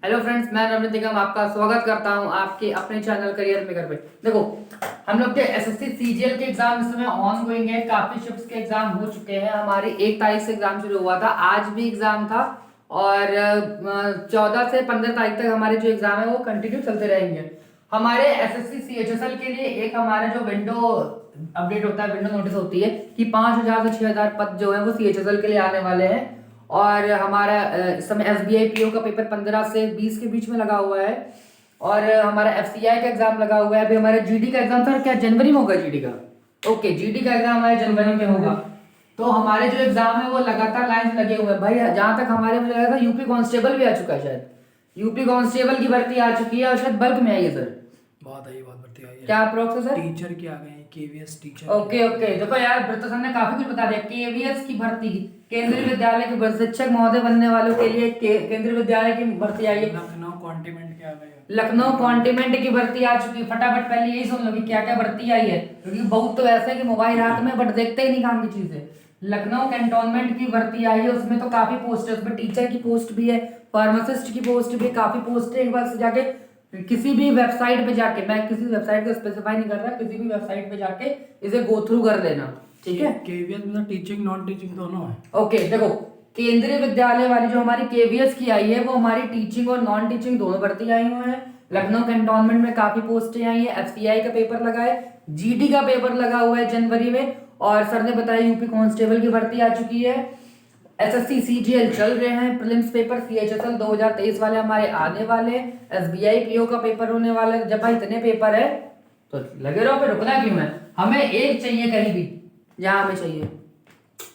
Hello friends, मैं नवनीत निगम आपका स्वागत करता हूं आपके अपने चैनल करियर मेकर पे। देखो, हम लोग के एसएससी सीजीएल के एग्जाम इस समय ऑन गोइंग है। काफी शिफ्ट्स के एग्जाम हो चुके हैं। हमारी 1 तारीख से एग्जाम शुरू हुआ था, आज भी एग्जाम था और 14 से 15 तारीख तक हमारे जो एग्जाम है वो कंटिन्यू चलते रहेंगे। हमारे एसएससी सीएचएसएल के लिए एक हमारा जो विंडो अपडेट होता है, विंडो नोटिस होती है कि 5,000 से 6,000 पद जो है वो सीएचएसएल के लिए आने वाले हैं। और हमारा इस समय एसबीआई पीओ का पेपर 15 से 20 के बीच में लगा हुआ है और हमारा एफसीआई का एग्जाम लगा हुआ है। अभी हमारा जीडी का एग्जाम था, क्या जनवरी में होगा जीडी का? ओके, जीडी का एग्जाम हमारे जनवरी में होगा। तो हमारे जो एग्जाम है वो लगातार लाइन लगे हुए हैं भाई। जहां तक हमारे मुझे लगा था यूपी कांस्टेबल भी आ चुका है, शायद यूपी कांस्टेबल की भर्ती आ चुकी है और शायद बल्क में आई है सर। बहुत भर्ती आई है। क्या अप्रोक्स है सर? टीचर की आ गए हैं, केवीएस टीचर। ओके, देखो यार, वृत्त सर ने काफी कुछ बता दिया। केवीएस की भर्ती, केंद्रीय विद्यालय के शिक्षक महोदय बनने वालों के लिए केंद्रीय विद्यालय की भर्ती आई है। लखनऊ कॉन्टिनेंट के आ गए। लखनऊ कॉन्टिनेंट की भर्ती आ चुकी है। फटाफट पहले यही सुन लो कि क्या क्या भर्ती आई है, क्योंकि बहुत तो ऐसे है कि मोबाइल हाथ में बट देखते ही नहीं काम की चीजें। लखनऊ कैंटोनमेंट की भर्ती आई है, उसमें तो काफी पोस्ट है। उसमें टीचर की पोस्ट भी है, फार्मासिस्ट की पोस्ट भी, काफी पोस्ट है। एक बार से जाके किसी भी वेबसाइट पे जाके, मैं किसी वेबसाइट को स्पेसिफाई नहीं कर रहा, किसी भी वेबसाइट पे जाके इसे गो थ्रू कर लेना, ठीक है। केवीएस में टीचिंग नॉन टीचिंग दोनों है। ओके, देखो, केंद्रीय विद्यालय वाली जो हमारी केवीएस की आई है वो हमारी टीचिंग और नॉन टीचिंग दोनों भर्ती आई हुई है। लखनऊ कैंटोनमेंट में काफी पोस्टें आई है। एफसीआई का पेपर लगा है, जीडी का पेपर लगा हुआ है जनवरी में, और सर ने बताया यूपी कांस्टेबल की भर्ती आ चुकी है। एसएससी सीजीएल चल रहे हैं, प्रीलिम्स पेपर सीएचएसएल 2023 वाले हमारे आने वाले, एसबीआई पीओ का पेपर होने वाला है। जब भाई इतने पेपर है तो लगे रहो, पे रुकना क्यों है? हमें एक चाहिए कहीं भी जहां हमें चाहिए।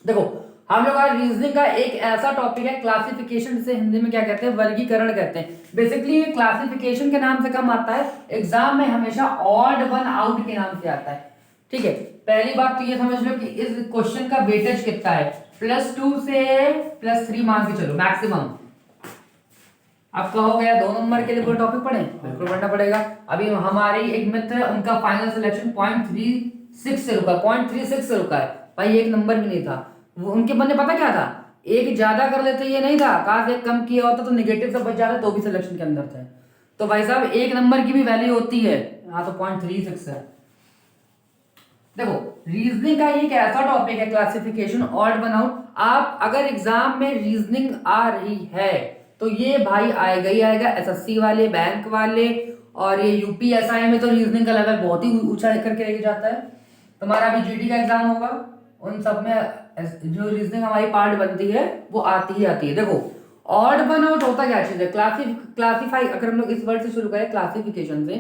देखो, हम लोग आज रीजनिंग का एक ऐसा टॉपिक है, क्लासिफिकेशन से हिंदी में क्या कहते हैं, वर्गीकरण कहते हैं। बेसिकली ये क्लासिफिकेशन के नाम से कम आता है, एग्जाम में हमेशा ऑड वन आउट के नाम से आता है, ठीक है। पहली बात तो ये समझ लो कि इस क्वेश्चन का वेटेज कितना है, +2 से +3 मान के चलो मैक्सिमम। आपका हो गया 2 नंबर के लिए कोई टॉपिक पढ़े, बिल्कुल पढ़ना पड़ेगा। अभी हमारी एक मित्र है, उनका फाइनल सिलेक्शन 0.36 से रुका, 0.36 से रुका है भाई, 1 नंबर भी नहीं था वो। उनके मन में पता क्या था, एक ज्यादा कर लेते ये नहीं था, काश एक कम किया होता तो नेगेटिव से बच जाता तो भी सिलेक्शन के अंदर थे। तो भाई साहब 1 नंबर की भी वैल्यू होती है, हाँ तो 0.36 है। देखो, रीजनिंग का एक ऐसा टॉपिक है क्लासिफिकेशन ऑड वन आउट। आप अगर एग्जाम में रीजनिंग आ रही है तो ये भाई आएगा ही आएगा। एसएससी वाले, बैंक वाले और ये यूपीएसआई में तो रीजनिंग का लेवल बहुत ही ऊंचा करके लेके जाता है। तुम्हारा अभी जीडी का एग्जाम होगा, उन सब में जो रीजनिंग हमारी पार्ट बनती है वो आती ही आती है। देखो, ऑड वन आउट होता क्या चीज है, क्लासिफाई। अगर हम लोग इस वर्ड से शुरू करें क्लासिफिकेशन से,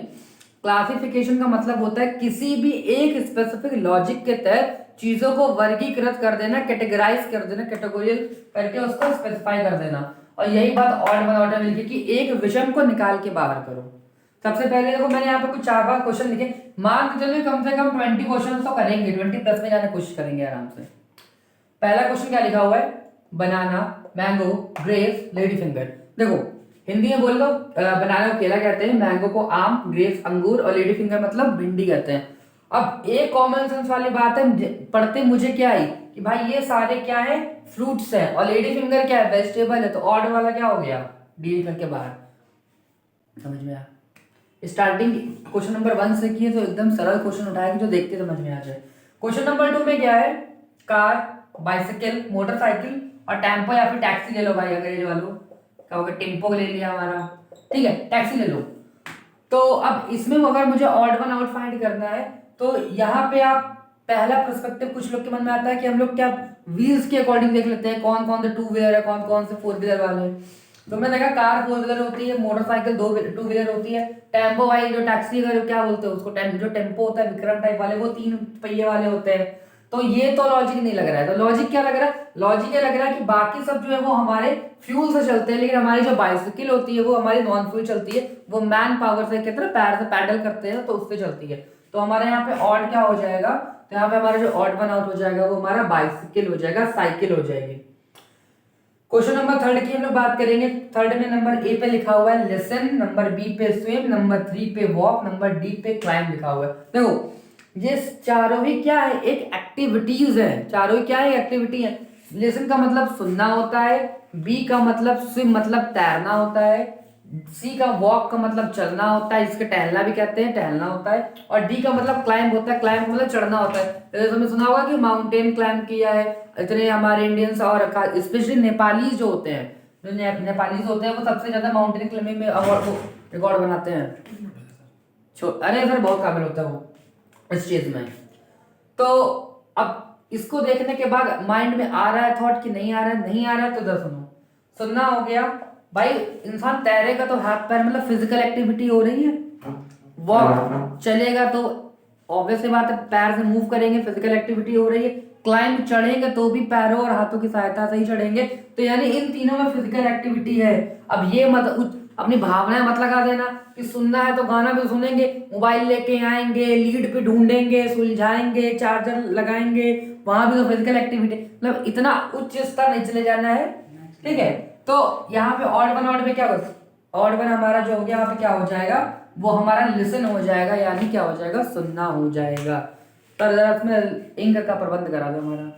क्लासिफिकेशन का मतलब होता है किसी भी एक स्पेसिफिक लॉजिक के तहत चीजों को वर्गीकृत कर देना, कैटेगराइज कर देना, कैटेगोरियल करके उसको स्पेसिफाई कर देना। और यही बात ऑड वन आउट में लिखी कि एक विषम को निकाल के बाहर करो। सबसे पहले देखो, मैंने यहाँ पे कुछ 4-5 क्वेश्चन लिखे, मान के चलिए कम से कम 20 क्वेश्चन तो करेंगे, 20+ में जाने की कोशिश करेंगे आराम से। पहला क्वेश्चन क्या लिखा हुआ है, बनाना, मैंगो, ग्रेप्स, लेडी फिंगर। देखो, हिंदी में बोल दो, बनाना को केला कहते हैं, मैंगो को आम, ग्रेप्स अंगूर और लेडी फिंगर मतलब भिंडी कहते हैं। अब एक कॉमन सेंस वाली बात है, पढ़ते मुझे क्या आई कि भाई ये सारे क्या है, फ्रूट्स है, और लेडी फिंगर क्या है, वेजिटेबल है। तो ऑड वाला क्या हो गया, डी करके बाहर। समझ में आया? स्टार्टिंग क्वेश्चन नंबर 1 से किए तो एकदम सरल क्वेश्चन उठाया कि जो देखते समझ में आ जाए। क्वेश्चन नंबर 2 में क्या है, कार, बाइसिकल, मोटरसाइकिल और टेम्पो या फिर टैक्सी ले लो भाई। अंग्रेज वालों क्या होगा, टेम्पो ले लिया हमारा, ठीक है, टैक्सी ले लो। तो अब इसमें अगर मुझे ऑड वन आउट फाइंड करना है तो यहाँ पे आप पहला पर्सपेक्टिव कुछ लोग के मन में आता है कि हम लोग क्या व्हील्स के अकॉर्डिंग देख लेते हैं, कौन कौन से 2 व्हीलर है, कौन कौन से 4 व्हीलर वाले हैं। तो मैं देखा कार 4 व्हीलर होती है, मोटरसाइकिल 2 व्हीलर होती है, टेम्पो भाई जो टैक्सी अगर क्या बोलते हैं उसको, जो टेम्पो होता है विक्रम टाइप वाले, वो 3 पहिए वाले होते हैं। तो ये तो लॉजिक नहीं लग रहा है। तो लॉजिक क्या लग रहा है, लॉजिक ये लग रहा है कि बाकी सब जो है वो हमारे फ्यूल से चलते हैं, लेकिन हमारी जो बाइसिकल होती है वो हमारी नॉन फ्यूल चलती है, वो मैन पावर से कहते हैं पैर से पैडल करते हैं तो उससे चलती है। तो हमारे यहाँ पे ऑड क्या हो जाएगा, तो यहाँ पे हमारा जो ऑड वन आउट हो जाएगा वो हमारा बाइसिकल हो जाएगा, साइकिल हो जाएगी। क्वेश्चन नंबर 3 की हम लोग बात करेंगे। 3 में नंबर ए पे लिखा हुआ है लिसन, नंबर बी पे स्विम, नंबर 3 पे वॉक, नंबर डी पे क्लाइंब लिखा हुआ है। देखो, ये चारों ही क्या है, एक एक्टिविटीज है। चारों ही क्या है, एक्टिविटी है। लिसन का मतलब सुनना होता है, बी का मतलब स्विम मतलब तैरना होता है, सी का वॉक का मतलब चलना होता है, इसके टहलना भी कहते हैं, टहलना होता है। और डी का मतलब क्लाइंब होता है, क्लाइंब का मतलब चढ़ना होता है। जैसे तुमने सुना होगा कि माउंटेन क्लाइंब किया है इतने हमारे इंडियंस, और स्पेशली नेपाली जो होते हैं, जो नेपाली होते हैं वो सबसे ज्यादा माउंटेन क्लाइंबिंग में अवार्ड रिकॉर्ड बनाते हैं। अरे सर बहुत काबिल होता है वो इस चीज में। तो अब इसको देखने के बाद माइंड में आ रहा है थॉट कि नहीं आ रहा है, नहीं आ रहा है, तो इधर सुनो। सुनना हो गया भाई, इंसान तैरेगा तो हाथ पैर मतलब फिजिकल एक्टिविटी हो रही है, वॉक चलेगा तो ऑब्वियस बात है पैर से मूव करेंगे, फिजिकल एक्टिविटी हो रही है। क्लाइंब चढ़ेंगे तो भी पैरों और हाथों की सहायता से ही चढ़ेंगे, तो यानी इन तीनों में फिजिकल एक्टिविटी है। अब ये मत अपनी भावनाएं मत लगा देना कि सुनना है तो गाना भी सुनेंगे, मोबाइल लेके आएंगे, लीड पे ढूंढेंगे, सुलझाएंगे, चार्जर लगाएंगे, वहां भी तो फिजिकल एक्टिविटी, मतलब इतना उच्च स्तर नहीं चले जाना है, ठीक है। तो यहाँ पे ऑड वन क्या होगा, ऑड वन हमारा जो हो गया यहाँ पे क्या हो जाएगा, वो हमारा लिसन हो जाएगा, यानी क्या हो जाएगा, सुनना हो जाएगा। पर जरा इसमें इंक का प्रबंध करा दो हमारा,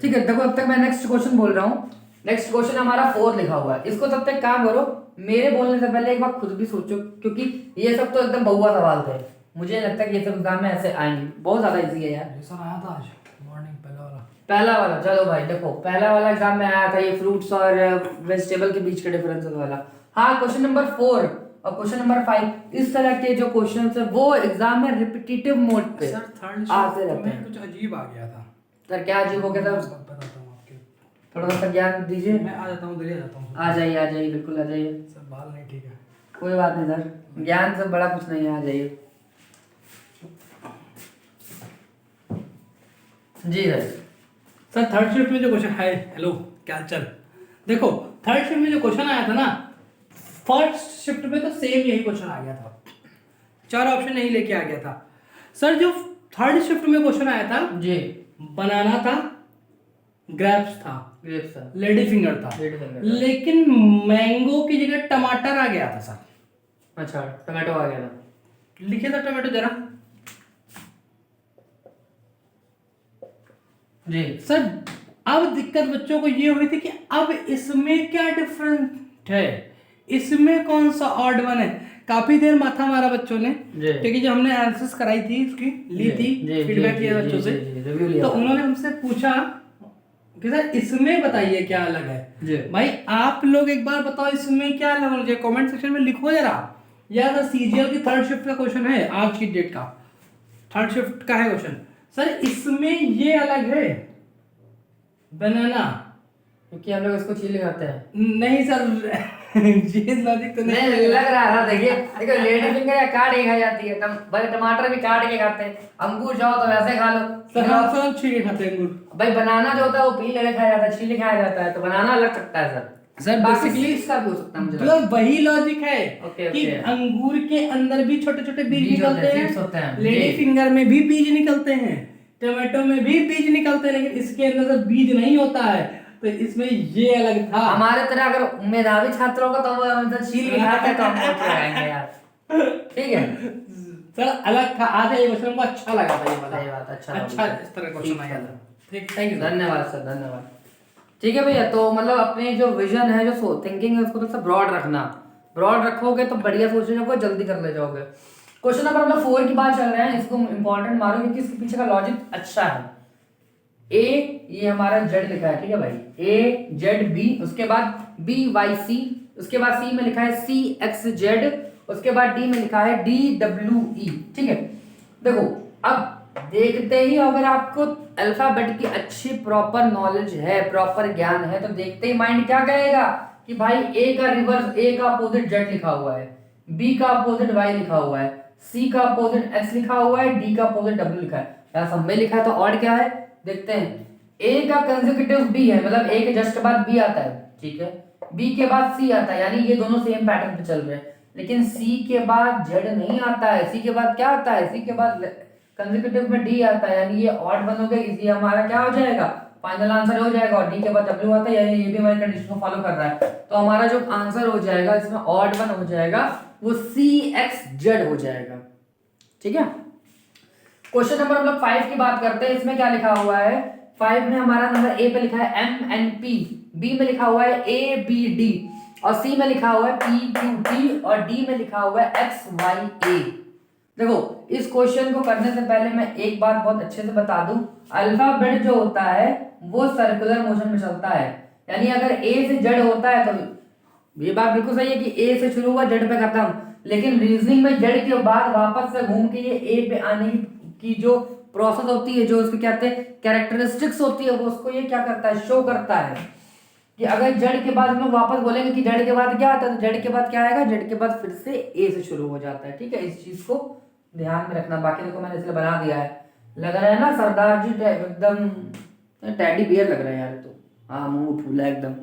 ठीक है। देखो अब तक मैं नेक्स्ट क्वेश्चन बोल रहा हूँ, नेक्स्ट क्वेश्चन हमारा 4 लिखा हुआ है। इसको तब तक काम करो, मेरे बोलने से पहले एक बार खुद भी सोचो, क्योंकि ये सब तो एकदम बहुआ सवाल थे, मुझे लगता है कि ये सब एग्जाम में ऐसे आएंगे, बहुत ज्यादा इजी है यार। सर आया था आज मॉर्निंग पहला वाला चलो भाई देखो, पहला वाला एग्जाम में आया था ये फ्रूट्स और वेजिटेबल के बीच के डिफरेंसेस वाला। हाँ, क्वेश्चन नंबर 4 और क्वेश्चन नंबर 5 इस तरह के जो क्वेश्चंस है वो एग्जाम में रिपीटेटिव मोड पे सर थर्ड आते रहते हैं। कुछ अजीब आ गया था सर, क्या अजीब हो गया था, बताता हूँ आपके, थोड़ा सा ज्ञान दीजिए। मैं आ जाता हूँ, दिल्ली आ जाता हूँ। आ जाइए बिल्कुल आ जाइए, सर बाल नहीं ठीक है। कोई बात नहीं सर, ज्ञान से बड़ा कुछ नहीं है, आ जाइए जी सर थर्ड शिफ्ट में जो क्वेश्चन है, हेलो क्या चल, देखो थर्ड शिफ्ट में जो क्वेश्चन आया था ना, फर्स्ट शिफ्ट में तो सेम यही क्वेश्चन आ गया था, 4 ऑप्शन नहीं लेके आ गया था। सर जो थर्ड शिफ्ट में क्वेश्चन आया था जी, बनाना था, ग्रेप्स था, ग्रेप्स था, लेडी फिंगर था, लेकिन मैंगो की जगह टमाटर आ गया था सर। अच्छा, टमाटो आ गया था, लिखे था टमाटो जरा जी सर। अब दिक्कत बच्चों को ये हुई थी कि अब इसमें क्या डिफरेंस है, इसमें कौन सा ऑड वन है। काफी देर माथा मारा बच्चों ने, क्योंकि जो हमने एनालिसिस कराई थी उसकी ली थी, फीडबैक लिया बच्चों से, तो उन्होंने हमसे पूछा कि सर इसमें बताइए क्या अलग है। भाई आप लोग एक बार बताओ इसमें क्या अलग है, कमेंट सेक्शन में लिखो जरा। या सर सीजीएल की थर्ड शिफ्ट का क्वेश्चन है, आज की डेट का थर्ड शिफ्ट का है क्वेश्चन, सर इसमें ये अलग है बनाना, क्योंकि हम लोग इसको चीले खाते हैं। नहीं सर ये लॉजिक तो नहीं लग रहा था, देखिए देखो लेडी फिंगर या काट के खाई जाती है, भाई टमाटर भी काट के खाते हैं, अंगूर जाओ तो वैसे खा लो सर, हम सब छीले खाते हैं अंगूर। भाई बनाना जो होता है वो पील के खाया जाता है, छील खाया जाता है, तो बनाना अलग सकता है सर बाकी सीड्स का भी हो सकता है मुझे लगता है। मतलब वही लॉजिक है ओके, कि ओके। अंगूर के अंदर भी छोटे छोटे बीज निकलते सीड्स होते हैं, हैं, लेडी जी। फिंगर में भी बीज निकलते हैं, टमाटो में भी बीज निकलते हैं, लेकिन इसके अंदर तो बीज नहीं होता है, तो इसमें ये अलग था। हमारे तरह अगर मेधावी छात्र होगा तो वो मतलब छील के खाते हैं तो हम क्या लगाएंगे यार, ठीक है सर अलग था, आज ये क्वेश्चन को अच्छा लगा था, ये वाला सही बात, अच्छा इस तरह क्वेश्चन आया था। ठीक, थैंक यू, धन्यवाद सर, धन्यवाद। ठीक है भैया, तो मतलब अपने जो विजन है, जो थिंकिंग है, उसको थोड़ा ब्रॉड रखना, ब्रॉड रखोगे तो बढ़िया सोच जाओगे, जल्दी कर ले जाओगे। क्वेश्चन नंबर मतलब 4 की बात चल रहे हैं, इसको इंपॉर्टेंट मारो क्योंकि इसके पीछे का लॉजिक अच्छा है। ए ये हमारा जेड लिखा है, ठीक है भाई, ए जेड बी, उसके बाद बी वाई सी, उसके बाद सी में लिखा है सी एक्स जेड, उसके बाद डी में लिखा है डी डब्ल्यू ई, ठीक है। देखो अब देखते ही अगर आपको अल्फाबेट की अच्छी प्रॉपर नॉलेज है, प्रॉपर ज्ञान है, तो देखते ही माइंड क्या कहेगा कि भाई ए का रिवर्स, ए का अपोजिट जेड लिखा हुआ है, बी का अपोजिट वाई लिखा हुआ है, सी का अपोजिट एक्स लिखा हुआ है, डी का अपोजिट डब्ल्यू लिखा है, यहाँ सब में लिखा है, तो ऑड क्या है देखते हैं। ए का कंसेक्यूटिव बी है, मतलब ए के जस्ट बाद बी आता है, ठीक है, बी के बाद सी आता है, यानी ये दोनों सेम पैटर्न पे चल रहे हैं, लेकिन सी के बाद जेड नहीं आता है, सी के बाद क्या आता है, सी के बाद कंसेक्यूटिव में डी आता है, यानी ये ऑड वन हो गया, इसलिए हमारा क्या हो जाएगा, फाइनल आंसर हो जाएगा, और डी के बाद डब्ल्यू आता है, यानी ये भी हमारी कंडीशन को फॉलो कर रहा है, तो हमारा जो आंसर हो जाएगा इसमें ऑड वन हो जाएगा, वो सी एक्स जेड हो जाएगा, ठीक है। क्वेश्चन नंबर मतलब 5 की बात करते हैं, इसमें क्या लिखा हुआ है, 5 में हमारा नंबर ए पे लिखा है एम एन पी, बी में लिखा हुआ है ए बी डी, और सी में लिखा हुआ है पी क्यू टी और डी में लिखा हुआ है एक्स वाई ए। देखो इस क्वेश्चन को करने से पहले मैं एक बात बहुत अच्छे से बता दूं, अल्फाबेट जो होता है वो सर्कुलर मोशन में चलता है, यानी अगर ए से जेड होता है तो ये बात बिल्कुल सही है कि ए से शुरू हुआ जेड पे खत्म, लेकिन रीजनिंग में जेड के बाद वापस से घूम के ये ए पे आने की जो प्रोसेस होती है, जो उसको क्या कहते हैं कैरेक्टरिस्टिक्स होती है, वो उसको ये क्या करता है शो करता है कि अगर जेड के बाद हम लोग वापस बोलेंगे कि जेड के बाद क्या आता है, तो जेड के बाद क्या आएगा, जेड के बाद फिर से ए से शुरू हो जाता है। ठीक है, इस चीज को ध्यान में रखना। बाकी देखो मैंने इसलिए बना दिया है, लग रहा है ना सरदार जी एकदम टैडी बियर लग रहा है यार, तो हाँ मुंह फूला एकदम।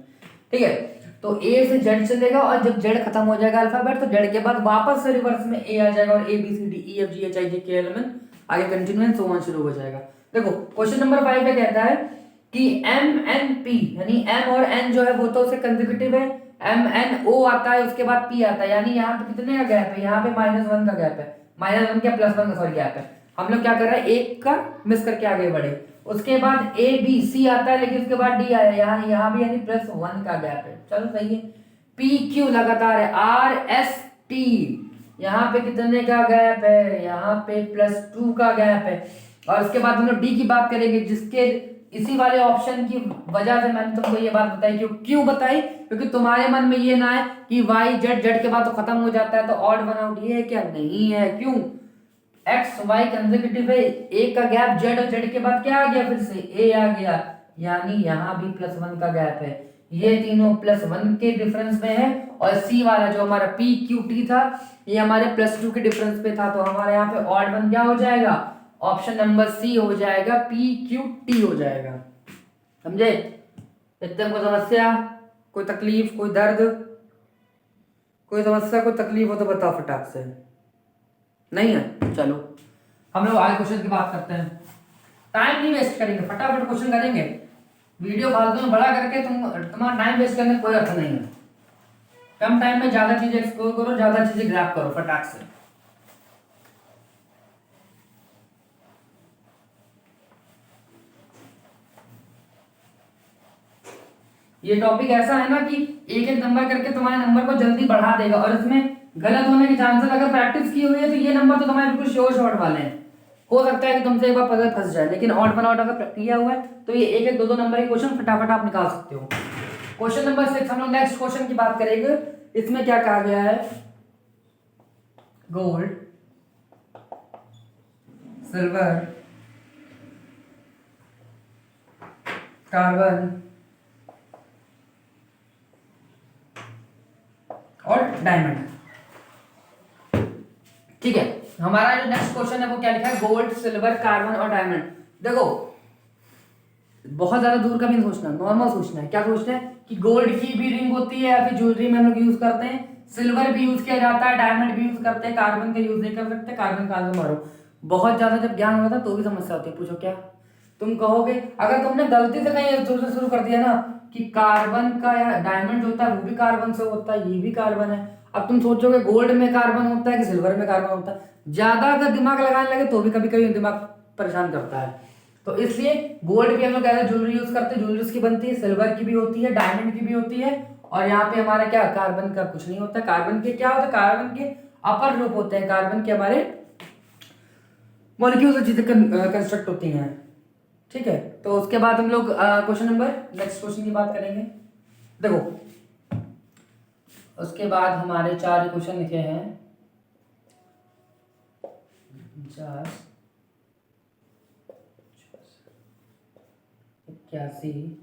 ठीक है, तो ए से जेड चलेगा और जब जेड खत्म हो जाएगा अल्फाबेट तो जेड के बाद वापस से रिवर्स में ए आ जाएगा और A B C D E F G H I J K L M N आगे कंटिन्यू सो ऑन शुरू हो जाएगा। देखो क्वेश्चन नंबर 5 में कहता है कि एम एन पी, यानी एम और एन जो है वो तो उससे कंसेक्यूटिव है, एम एन ओ आता है उसके बाद पी आता है, यानी यहाँ पे कितने का गैप है, यहाँ पे -1 का गैप है, -1 क्या +1 का सॉरी गैप है। हम लोग क्या कर रहे हैं, एक का मिस करके आगे बढ़े। उसके बाद ए बी सी आता है लेकिन उसके बाद डी आया, यहाँ भी यानी +1 का गैप है। चलो सही है। पी क्यू लगातार है, आर एस टी यहाँ पे कितने का गैप है, यहाँ पे +2 का गैप है। और उसके बाद हम लोग डी की बात करेंगे, जिसके इसी वाले ऑप्शन की वजह से मैंने तुमको ये बात बताई। क्यों बताई, क्योंकि तुम्हारे मन में ये ना है कि वाई जेड, जेड के बाद तो खत्म हो जाता है तो ऑड वन आउट, ये है क्या, नहीं है। क्यों, एक्स वाई कंसेक्यूटिव है, एक का गैप जेड और जेड के बाद क्या आ गया, फिर से ए आ गया, यानी यहाँ भी +1 का गैप है। ये तीनों +1 के डिफरेंस में है और सी वाला जो हमारा पी क्यू टी था ये हमारे +2 के डिफरेंस पे था, तो हमारे यहाँ पे ऑड वन क्या हो जाएगा, ऑप्शन नंबर सी हो जाएगा, पी क्यू टी हो जाएगा। समझे, इतने कोई समस्या, कोई तकलीफ, कोई दर्द, कोई समस्या, कोई तकलीफ हो तो बताओ फटाक से, नहीं है। चलो हम लोग आगे क्वेश्चन की बात करते हैं, टाइम नहीं वेस्ट करेंगे, फटाफट क्वेश्चन करेंगे। वीडियो फालतू में बड़ा करके तुम्हारा टाइम वेस्ट करने कोई अर्थ नहीं है। कम टाइम में ज्यादा चीजें एक्सप्लोर करो, ज्यादा चीजें ग्रैब करो फटाक से। ये टॉपिक ऐसा है ना कि एक एक नंबर करके तुम्हारे नंबर को जल्दी बढ़ा देगा, और इसमें गलत होने के चांसेस, अगर प्रैक्टिस की हुई है तो ये नंबर तो तुम्हारे बिल्कुल श्योर शॉर्ट वाले हैं। हो सकता है कि तुमसे एक बार पजल फंस जाए, लेकिन ऑड वन आउट अगर किया हुआ है तो ये एक एक दो नंबर के क्वेश्चन फटाफट आप निकाल सकते हो। क्वेश्चन नंबर 6 हम लोग नेक्स्ट क्वेश्चन की बात करेंगे। इसमें क्या कहा गया है, गोल्ड, सिल्वर, कार्बन और डायमंड। ठीक है, हमारा जो नेक्स्ट क्वेश्चन है वो क्या लिखा है, गोल्ड, सिल्वर, कार्बन और डायमंड। देखो बहुत ज्यादा दूर का भी नहीं सोचना, नॉर्मल सोचना है। क्या सोचना है कि गोल्ड की भी रिंग होती है या फिर ज्वेलरी में हम लोग यूज करते हैं, सिल्वर भी यूज किया जाता है, डायमंड भी यूज करते हैं, कार्बन का यूज नहीं कर सकते। कार्बन का आंसर मारो। बहुत ज्यादा जब ज्ञान होता है तो भी समस्या होती है। पूछो क्या, तुम कहोगे अगर तुमने गलती से कहीं दूसरे शुरू कर दिया ना कि कार्बन का या डायमंड जो होता है वो भी कार्बन से होता है, ये भी कार्बन है, अब तुम सोचोगे गोल्ड में कार्बन होता है कि सिल्वर में कार्बन होता है, ज्यादा अगर दिमाग लगाने लगे तो भी कभी कभी दिमाग परेशान करता है। तो इसलिए गोल्ड भी हम लोग एज ज्वेलरी यूज करते हैं, ज्वेलरी की बनती है, सिल्वर की भी होती है, डायमंड की भी होती है, और यहाँ पे हमारा क्या, कार्बन का कुछ नहीं होता। कार्बन के क्या होता है, कार्बन के अपर ग्रुप होते हैं, कार्बन के हमारे मॉलिक्यूल से चीजें कंस्ट्रक्ट होती हैं। ठीक है, तो उसके बाद हम लोग क्वेश्चन नंबर नेक्स्ट क्वेश्चन की बात करेंगे। देखो उसके बाद हमारे 4 क्वेश्चन लिखे हैं, 50, 81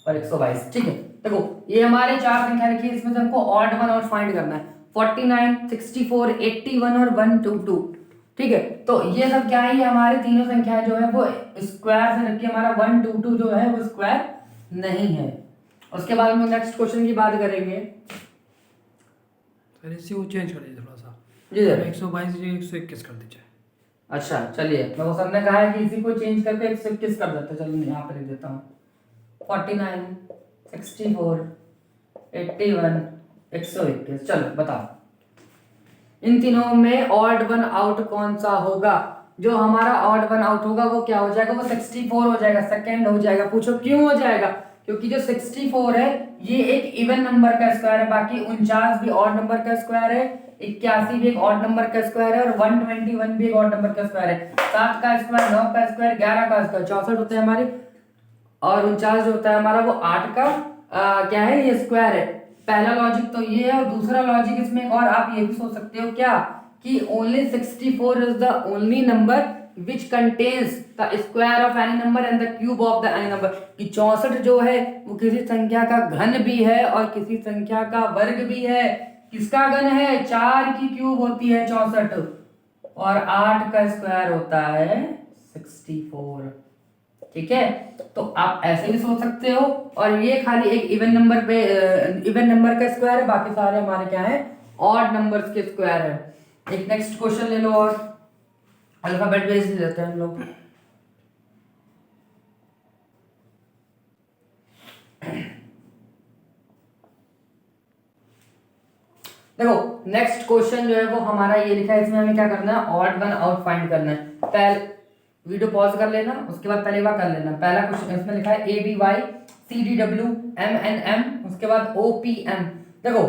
और 122। ठीक है, देखो ये हमारे 4 संख्या लिखी है, इसमें से हमको ऑड वन आउट फाइंड करना है, 49, 64, 81 और 122। ठीक है, तो ये सब क्या है, ये हमारे तीनों संख्याएं जो है वो स्क्वायर से रखी, हमारा 122 जो है वो स्क्वायर नहीं है। उसके बाद हम लोग नेक्स्ट क्वेश्चन की बात करेंगे। सर इसी को चेंज कर दीजिए थोड़ा सा, जी सर, 122 जो 121 कर दीजिए। अच्छा चलिए, मैं वो सर ने कहा है कि इसी को चेंज करके 121 कर देते, चलो यहाँ पे लिख देता हूँ 49, 64, 81, 121। चलो बताओ इन तीनों में ऑड वन आउट कौन सा होगा। जो हमारा ऑड वन आउट होगा वो क्या हो जाएगा, वो 64 हो जाएगा, सेकंड हो जाएगा। पूछो क्यों हो जाएगा, क्योंकि जो 64 है ये एक इवन नंबर का स्क्वायर है, बाकी 49 भी ऑड नंबर का स्क्वायर है, 81 भी एक ऑड नंबर का स्क्वायर है और 121 भी एक ऑड नंबर का स्क्वायर है। 7 का स्क्वायर, 9 का स्क्वायर, 11 का स्क्वायर 64 होते हैं हमारे, और 49 जो होता है हमारा वो 8 का क्या है, ये स्क्वायर है। पहला लॉजिक तो ये है, और दूसरा लॉजिक इसमें एक और आप ये भी सोच सकते हो क्या, कि only 64 is the only number which contains the square of any number and the cube of the any number, कि 64 जो है वो किसी संख्या का घन भी है और किसी संख्या का वर्ग भी है। किसका घन है, 4 की क्यूब होती है 64 और 8 का स्क्वायर होता है 64। ठीक है, तो आप ऐसे भी सोच सकते हो, और ये खाली एक इवन नंबर पे इवन नंबर का स्क्वायर है, बाकी सारे हमारे क्या है, ऑड नंबर्स के स्क्वायर है। एक नेक्स्ट क्वेश्चन ले लो, और अल्फाबेट बेस लेते हैं हम लोग। देखो नेक्स्ट क्वेश्चन जो है वो हमारा ये लिखा है, इसमें हमें क्या करना है, ऑड वन आउट फाइंड करना है। पहले वीडियो पॉज कर लेना, उसके बाद पहले बार कर लेना। पहला क्वेश्चन इसमें लिखा है ABY CDW MNM, उसके बाद OPM। देखो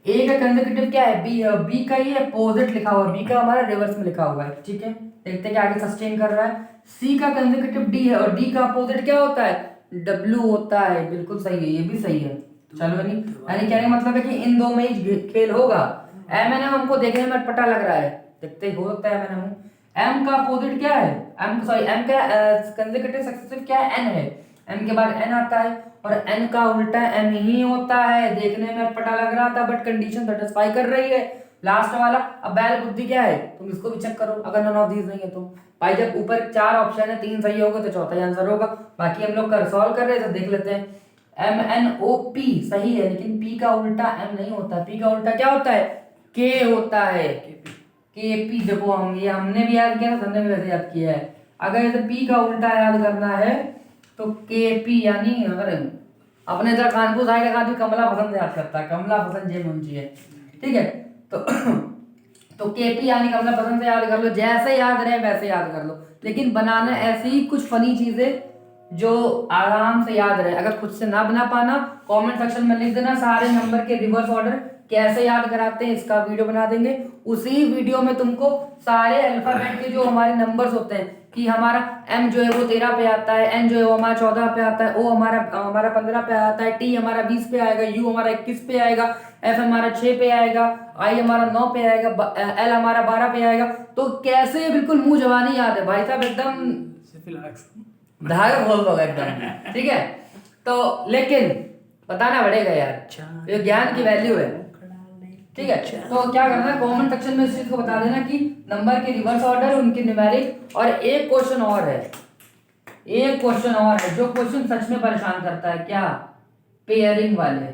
ए का कंसेक्यूटिव क्या है, बी है, बी का ये अपोजिट लिखा हुआ है, बी का हमारा रिवर्स में लिखा हुआ है। ठीक है, देखते हैं कि आगे सस्टेन कर रहा है। सी का कंसेक्यूटिव डी है और डी का अपोजिट क्या होता है, डब्ल्यू होता है। बिल्कुल सही है, ये भी सही है। चलो यानी कहने का मतलब है कि इन दो में ही खेल होगा। एम एन एम हमको देखने में अटपटा लग रहा है, देखते ही हो सकता है एम एन एम। एम का अपोजिट क्या है, एम का कंसेक्यूटिव सक्सेसिव क्या है, एन है। एम के बाद एन आता है और एन का उल्टा एम ही होता है। देखने में अटपटा लग रहा था बट कंडीशन सेटिस्फाई कर रही है। लास्ट वाला, अब बैल बुद्धि क्या है, तुम इसको भी चेक करो अगर नन ऑफ दीज नहीं है तो। भाई जब ऊपर 4 ऑप्शन है, 3 सही होगा तो चौथा ही आंसर होगा। बाकी हम लोग कर सॉल्व कर रहे हैं तो देख लेते हैं। MNOP सही है, लेकिन P का उल्टा M नहीं होता। P का उल्टा क्या होता है, K होता है। KP देखो ये हमने भी याद किया था, हमने भी वैसे याद किया है। अगर इसे P का उल्टा याद करना है तो KP, यानी अगर अपने इधर कानपुर साइड का आदमी कमला पसंद याद करता है, कमला पसंद जे मुंशी है। ठीक है, तो KP यानी कमला पसंद से याद कर लो, जैसे याद रहे वैसे याद कर लो। लेकिन बनाना ऐसे ही कुछ फनी चीजें जो आराम से याद रहे। अगर खुद से ना बना पाना, कमेंट सेक्शन में लिख देना सारे नंबर के रिवर्स ऑर्डर कैसे याद कराते हैं, इसका वीडियो बना देंगे। उसी वीडियो में तुमको सारे अल्फाबेट के जो हमारे नंबर्स होते हैं, कि हमारा M जो है वो 13 पे आता है, N जो है वो हमारा 14 पे आता है, O हमारा 15 पे आता है, T हमारा 20 पे आएगा, U हमारा 21 पे आएगा, F हमारा 6 पे आएगा, I हमारा 9 पे आएगा, L हमारा 12 पे आएगा। तो कैसे बिल्कुल मुंह जवानी याद है भाई साहब, एकदम धागा खोल दोगे एकदम। ठीक है, तो लेकिन बताना पड़ेगा यार, ये ज्ञान की वैल्यू है। ठीक है, तो क्या करना है, कमेंट सेक्शन में इस चीज को बता देना कि नंबर के रिवर्स ऑर्डर, उनके न्यूमेरिक। और एक क्वेश्चन और है, एक क्वेश्चन और है जो क्वेश्चन सच में परेशान करता है, क्या, पेयरिंग वाले।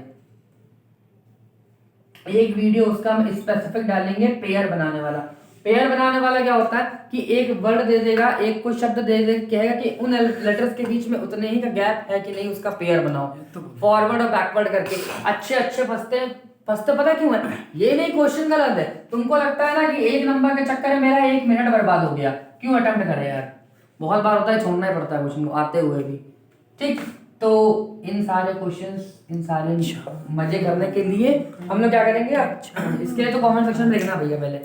एक वीडियो उसका हम स्पेसिफिक डालेंगे, पेयर बनाने वाला। पेयर बनाने वाला क्या होता है कि एक वर्ड दे देगा, एक कोई शब्द दे देगा, कहेगा कि उन लेटर्स के बीच में उतने ही का गैप है कि नहीं, उसका पेयर बनाओ। फॉरवर्ड और बैकवर्ड करके अच्छे फंसते पता क्यों है, ये नहीं क्वेश्चन गलत है। तुमको लगता है ना कि एक नंबर के चक्कर में मेरा 1 मिनट बर्बाद हो गया, क्यों अटेम्प्ट करे यार। बहुत बार होता है, छोड़ना ही पड़ता है क्वेश्चन को आते हुए भी। ठीक, तो इन सारे क्वेश्चंस, इन सारे मजे करने के लिए हम लोग क्या करेंगे, इसके लिए तो कमेंट सेक्शन में लिखना भैया पहले।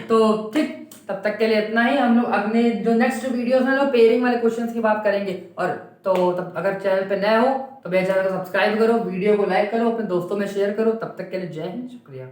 तो ठीक, तब तक के लिए इतना ही। हम लोग अगले जो नेक्स्ट वीडियोस में लोग पेयरिंग वाले क्वेश्चंस की बात करेंगे। और तो तब अगर चैनल पे नए हो तो मेरे चैनल को सब्सक्राइब करो, वीडियो को लाइक करो, अपने दोस्तों में शेयर करो। तब तक के लिए जय हिंद, शुक्रिया।